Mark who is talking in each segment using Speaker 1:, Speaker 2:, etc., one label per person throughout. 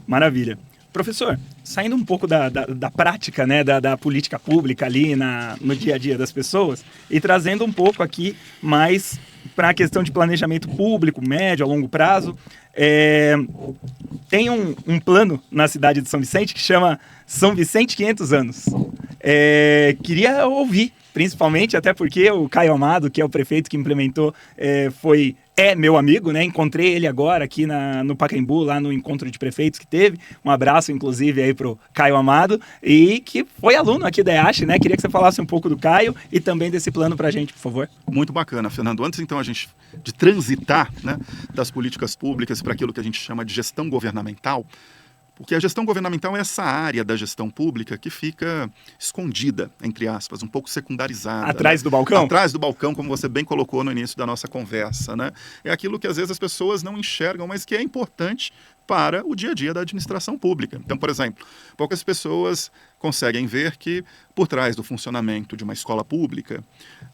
Speaker 1: Maravilha. Professor, saindo um pouco da prática, né, da política pública ali no dia a dia das pessoas e trazendo um pouco aqui mais para a questão de planejamento público, médio, a longo prazo, tem um plano na cidade de São Vicente que chama São Vicente 500 anos. Queria ouvir, principalmente, até porque o Caio Amado, que é o prefeito que implementou, é meu amigo, né? Encontrei ele agora aqui no Pacaembu, lá no encontro de prefeitos que teve. Um abraço, inclusive, aí pro Caio Amado, e que foi aluno aqui da EASH, né? Queria que você falasse um pouco do Caio e também desse plano pra gente, por favor.
Speaker 2: Muito bacana, Fernando. Antes, então, de transitar, né, das políticas públicas para aquilo que a gente chama de gestão governamental, porque a gestão governamental é essa área da gestão pública que fica escondida, entre aspas, um pouco secundarizada.
Speaker 1: Atrás, né, do balcão?
Speaker 2: Atrás do balcão, como você bem colocou no início da nossa conversa, né? É aquilo que às vezes as pessoas não enxergam, mas que é importante para o dia a dia da administração pública. Então, por exemplo, poucas pessoas conseguem ver que por trás do funcionamento de uma escola pública,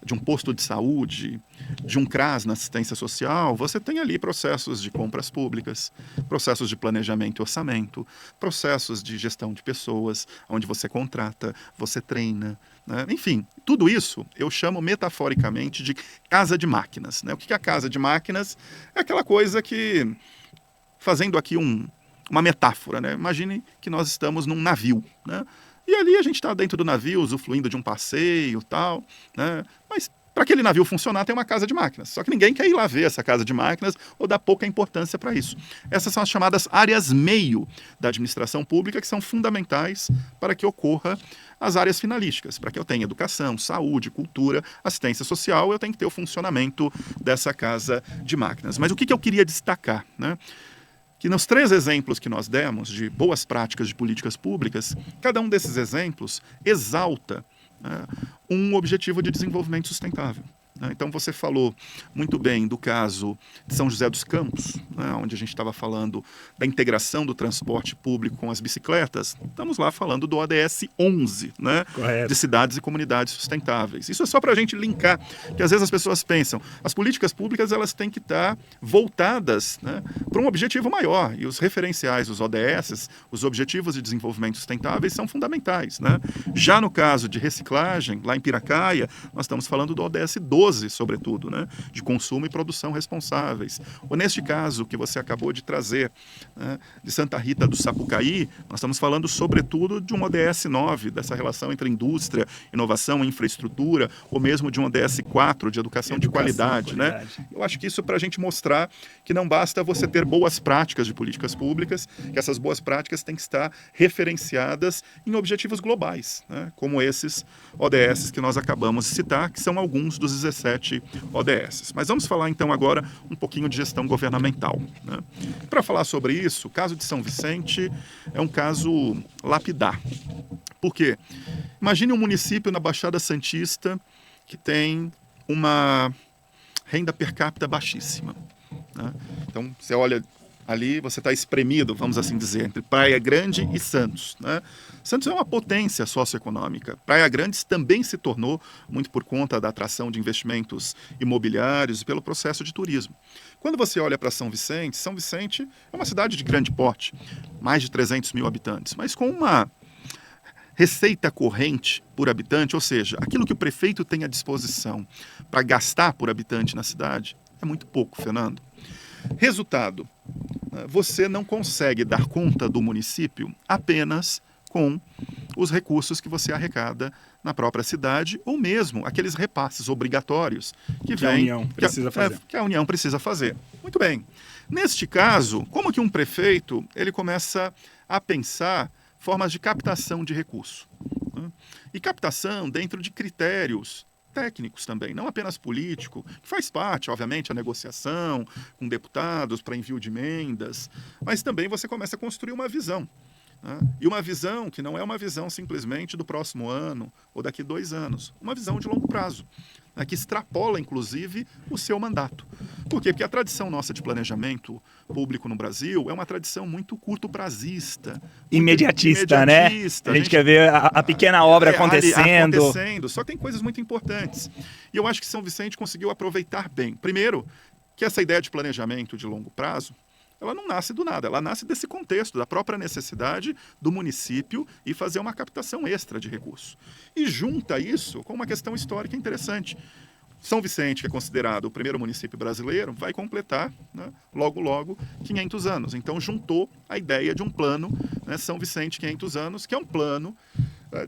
Speaker 2: de um posto de saúde, de um CRAS na assistência social, você tem ali processos de compras públicas, processos de planejamento e orçamento, processos de gestão de pessoas, onde você contrata, você treina, né? Enfim, tudo isso eu chamo metaforicamente de casa de máquinas, né? O que é a casa de máquinas? É aquela coisa que, fazendo aqui uma metáfora, né? Imagine que nós estamos num navio, né? E ali a gente está dentro do navio, usufruindo de um passeio e tal, né? Mas para aquele navio funcionar tem uma casa de máquinas. Só que ninguém quer ir lá ver essa casa de máquinas ou dá pouca importância para isso. Essas são as chamadas áreas meio da administração pública, que são fundamentais para que ocorra as áreas finalísticas. Para que eu tenha educação, saúde, cultura, assistência social, eu tenho que ter o funcionamento dessa casa de máquinas. Mas o que eu queria destacar, né? Que nos 3 exemplos que nós demos de boas práticas de políticas públicas, cada um desses exemplos exalta, né, um objetivo de desenvolvimento sustentável. Então você falou muito bem do caso de São José dos Campos, né, onde a gente estava falando da integração do transporte público com as bicicletas. Estamos lá falando do ODS 11, né, de cidades e comunidades sustentáveis. Isso é só para a gente linkar, que às vezes as pessoas pensam, as políticas públicas elas têm que estar voltadas, né, para um objetivo maior, e os referenciais, os ODS, os Objetivos de Desenvolvimento Sustentáveis, são fundamentais, né? Já no caso de reciclagem, lá em Piracaia, nós estamos falando do ODS 12, sobretudo, né, de consumo e produção responsáveis. Ou neste caso que você acabou de trazer, né, de Santa Rita do Sapucaí, nós estamos falando sobretudo de um ODS 9, dessa relação entre indústria, inovação e infraestrutura, ou mesmo de um ODS 4, de educação de qualidade, né? Eu acho que isso para a gente mostrar que não basta você ter boas práticas de políticas públicas, que essas boas práticas têm que estar referenciadas em objetivos globais, né, como esses ODS que nós acabamos de citar, que são alguns dos 17 ODS. Mas vamos falar então agora um pouquinho de gestão governamental, né? Para falar sobre isso, o caso de São Vicente é um caso lapidar. Por quê? Imagine um município na Baixada Santista que tem uma renda per capita baixíssima, né? Então você olha ali, você está espremido, vamos assim dizer, entre Praia Grande e Santos, né? Santos é uma potência socioeconômica. Praia Grande também se tornou, muito por conta da atração de investimentos imobiliários e pelo processo de turismo. Quando você olha para São Vicente é uma cidade de grande porte, mais de 300 mil habitantes, mas com uma receita corrente por habitante, ou seja, aquilo que o prefeito tem à disposição para gastar por habitante na cidade, é muito pouco, Fernando. Resultado, você não consegue dar conta do município apenas com os recursos que você arrecada na própria cidade, ou mesmo aqueles repasses obrigatórios que a União precisa fazer. Muito bem. Neste caso, como que um prefeito ele começa a pensar formas de captação de recurso, né? E captação dentro de critérios técnicos também, não apenas político, que faz parte, obviamente, a negociação com deputados para envio de emendas, mas também você começa a construir uma visão, né? E uma visão que não é uma visão simplesmente do próximo ano ou daqui 2 anos, uma visão de longo prazo, né, que extrapola, inclusive, o seu mandato. Por quê? Porque a tradição nossa de planejamento público no Brasil é uma tradição muito curto-prazista.
Speaker 1: Imediatista, né? A gente quer ver a pequena obra acontecendo.
Speaker 2: Só que tem coisas muito importantes. E eu acho que São Vicente conseguiu aproveitar bem. Primeiro, que essa ideia de planejamento de longo prazo ela não nasce do nada, ela nasce desse contexto, da própria necessidade do município e fazer uma captação extra de recursos. E junta isso com uma questão histórica interessante. São Vicente, que é considerado o primeiro município brasileiro, vai completar, né, logo, 500 anos. Então, juntou a ideia de um plano, né, São Vicente 500 anos, que é um plano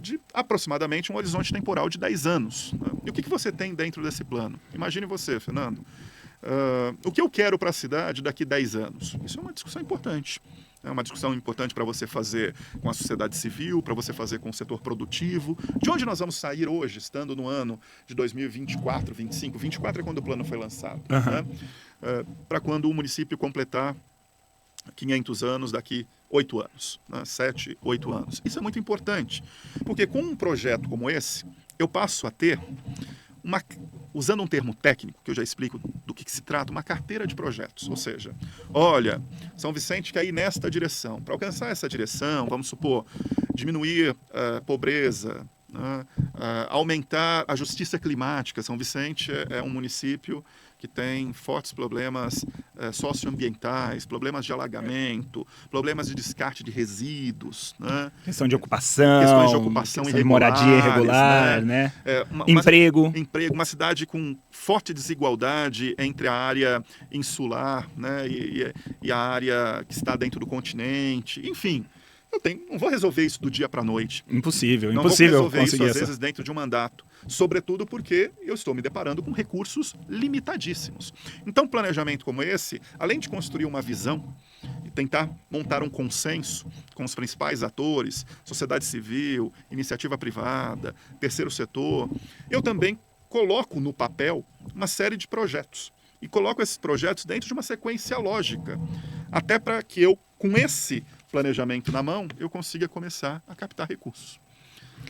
Speaker 2: de aproximadamente um horizonte temporal de 10 anos. Né? E o que você tem dentro desse plano? Imagine você, Fernando. O que eu quero para a cidade daqui a 10 anos? Isso é uma discussão importante. É uma discussão importante para você fazer com a sociedade civil, para você fazer com o setor produtivo. De onde nós vamos sair hoje, estando no ano de 2024, 25? 24 é quando o plano foi lançado. Né? Para quando o município completar 500 anos daqui 8 anos, né? 7, 8 anos. Isso é muito importante, porque com um projeto como esse, eu passo a ter usando um termo técnico, que eu já explico do que se trata, uma carteira de projetos. Ou seja, olha, São Vicente quer ir nesta direção. Para alcançar essa direção, vamos supor, diminuir a pobreza, né? Aumentar a justiça climática. São Vicente é um município que tem fortes problemas socioambientais, problemas de alagamento, problemas de descarte de resíduos, né?
Speaker 1: Questões de ocupação
Speaker 2: irregulares,
Speaker 1: moradia irregular, né?
Speaker 2: Emprego, uma cidade com forte desigualdade entre a área insular, né, e a área que está dentro do continente, enfim. Não vou resolver isso do dia para a noite.
Speaker 1: Impossível
Speaker 2: não
Speaker 1: impossível
Speaker 2: vou resolver isso, às vezes, dentro de um mandato. Sobretudo porque eu estou me deparando com recursos limitadíssimos. Então, planejamento como esse, além de construir uma visão e tentar montar um consenso com os principais atores, sociedade civil, iniciativa privada, terceiro setor, eu também coloco no papel uma série de projetos. E coloco esses projetos dentro de uma sequência lógica, até para que eu, com esse planejamento na mão, eu consiga começar a captar recursos.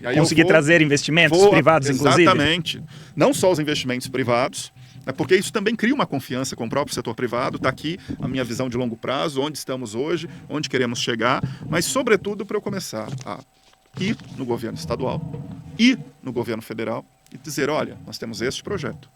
Speaker 1: E aí conseguir trazer investimentos privados, inclusive?
Speaker 2: Exatamente. Não só os investimentos privados, porque isso também cria uma confiança com o próprio setor privado. Está aqui a minha visão de longo prazo, onde estamos hoje, onde queremos chegar, mas, sobretudo, para eu começar a ir no governo estadual, ir no governo federal e dizer, olha, nós temos este projeto.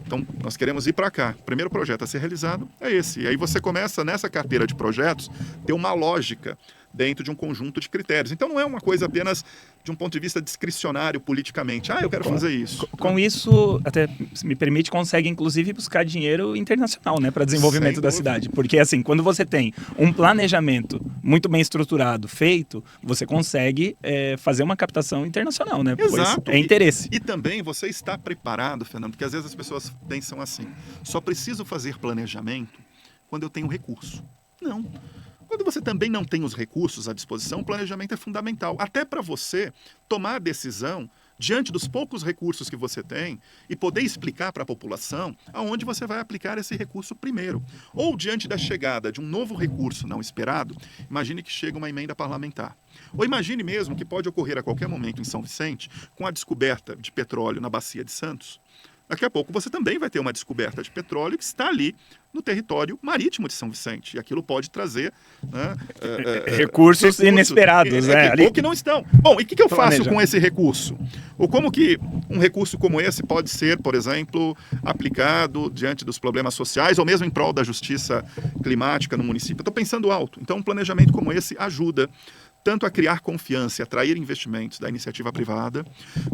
Speaker 2: Então, nós queremos ir para cá. O primeiro projeto a ser realizado é esse. E aí você começa, nessa carteira de projetos, ter uma lógica dentro de um conjunto de critérios. Então, não é uma coisa apenas de um ponto de vista discricionário politicamente. Eu quero fazer isso.
Speaker 1: Com isso, até se me permite, consegue inclusive buscar dinheiro internacional, né, para desenvolvimento da cidade. Porque, assim, quando você tem um planejamento muito bem estruturado, feito, você consegue fazer uma captação internacional, né?
Speaker 2: Exato.
Speaker 1: Pois é interesse.
Speaker 2: E também você está preparado, Fernando, porque às vezes as pessoas pensam assim, só preciso fazer planejamento quando eu tenho recurso. Não. Quando você também não tem os recursos à disposição, o planejamento é fundamental. Até para você tomar a decisão diante dos poucos recursos que você tem e poder explicar para a população aonde você vai aplicar esse recurso primeiro. Ou diante da chegada de um novo recurso não esperado, imagine que chega uma emenda parlamentar. Ou imagine mesmo que pode ocorrer a qualquer momento em São Vicente, com a descoberta de petróleo na Bacia de Santos. Daqui a pouco você também vai ter uma descoberta de petróleo que está ali no território marítimo de São Vicente. E aquilo pode trazer, né,
Speaker 1: recursos inesperados.
Speaker 2: Ou que não estão. Bom, e o que eu faço com esse recurso? Ou como que um recurso como esse pode ser, por exemplo, aplicado diante dos problemas sociais ou mesmo em prol da justiça climática no município? Eu estou pensando alto. Então, um planejamento como esse ajuda tanto a criar confiança e atrair investimentos da iniciativa privada,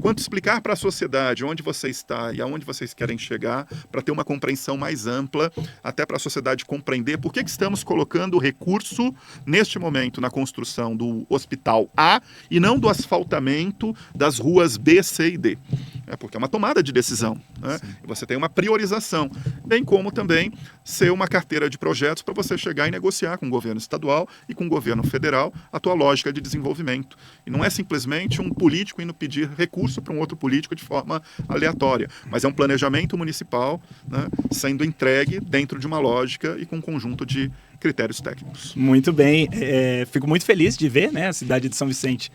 Speaker 2: quanto explicar para a sociedade onde você está e aonde vocês querem chegar, para ter uma compreensão mais ampla, até para a sociedade compreender por que estamos colocando recurso, neste momento, na construção do Hospital A e não do asfaltamento das ruas B, C e D. Porque é uma tomada de decisão, né? Você tem uma priorização, bem como também ser uma carteira de projetos para você chegar e negociar com o governo estadual e com o governo federal a tua lógica de desenvolvimento. E não é simplesmente um político indo pedir recurso para um outro político de forma aleatória, mas é um planejamento municipal, né, sendo entregue dentro de uma lógica e com um conjunto de critérios técnicos.
Speaker 1: Muito bem. Fico muito feliz de ver, né, a cidade de São Vicente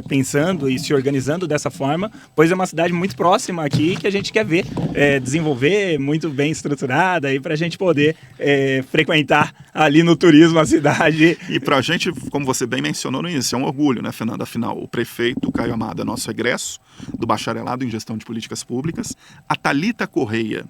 Speaker 1: pensando e se organizando dessa forma, pois é uma cidade muito próxima aqui que a gente quer ver desenvolver, muito bem estruturada, para a gente poder frequentar ali no turismo a cidade.
Speaker 2: E para a gente, como você bem mencionou no início, é um orgulho, né, Fernando? Afinal, o prefeito Caio Amado é nosso egresso do bacharelado em gestão de políticas públicas. A Thalita Correia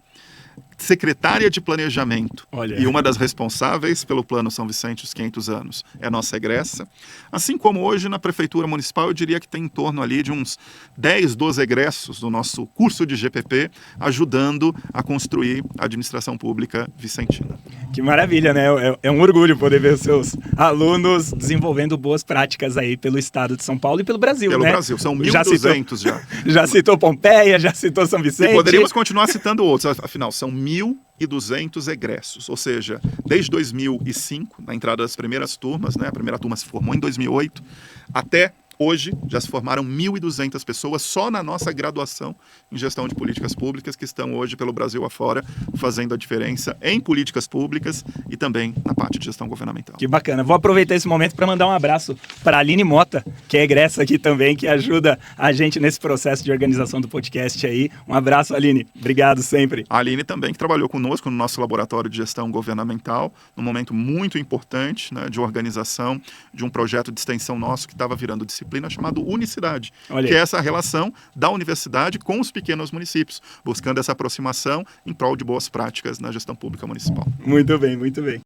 Speaker 2: secretária de planejamento
Speaker 1: Olha.
Speaker 2: e uma das responsáveis pelo Plano São Vicente os 500 anos é a nossa egressa. Assim como hoje na Prefeitura Municipal, eu diria que tem em torno ali de uns 10, 12 egressos do nosso curso de GPP, ajudando a construir a administração pública vicentina.
Speaker 1: Que maravilha, né? É um orgulho poder ver os seus alunos desenvolvendo boas práticas aí pelo estado de São Paulo e pelo Brasil,
Speaker 2: Pelo
Speaker 1: né?
Speaker 2: Brasil, são 1.200 já.
Speaker 1: Já citou Pompeia, já citou São Vicente.
Speaker 2: E poderíamos continuar citando outros, afinal, são 1.200 egressos, ou seja, desde 2005, na entrada das primeiras turmas, né, a primeira turma se formou em 2008, até hoje já se formaram 1.200 pessoas só na nossa graduação em gestão de políticas públicas, que estão hoje pelo Brasil afora fazendo a diferença em políticas públicas e também na parte de gestão governamental.
Speaker 1: Que bacana. Vou aproveitar esse momento para mandar um abraço para a Aline Mota, que é egressa aqui também, que ajuda a gente nesse processo de organização do podcast aí. Um abraço, Aline. Obrigado sempre.
Speaker 2: A Aline também, que trabalhou conosco no nosso laboratório de gestão governamental, num momento muito importante, né, de organização de um projeto de extensão nosso que estava virando disciplina chamado Unicidade, que é essa relação da universidade com os pequenos municípios, buscando essa aproximação em prol de boas práticas na gestão pública municipal.
Speaker 1: Muito bem, muito bem.